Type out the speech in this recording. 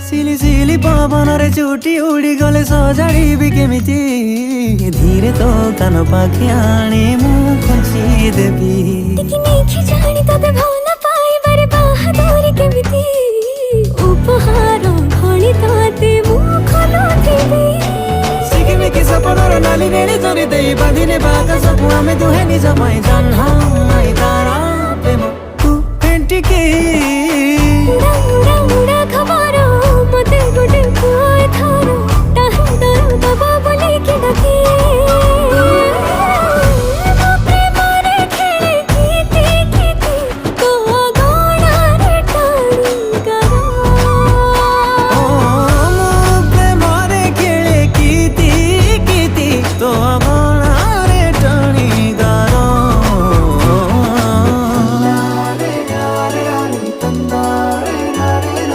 सिली सिली पवन रे चुटी उड़ी गले सजाड़ी केमिति धीरे तो कान पाखि आनी मु खुंची देबी देखि जानी तते भावना पाइबारे बाहादुरी केमिति उपहार भणी तते मु खोलुथिबी सिकिमिकी सपनर नाली नेली जरी देई बांधिने बाका सबु आमे दुहे निज पई जन्हा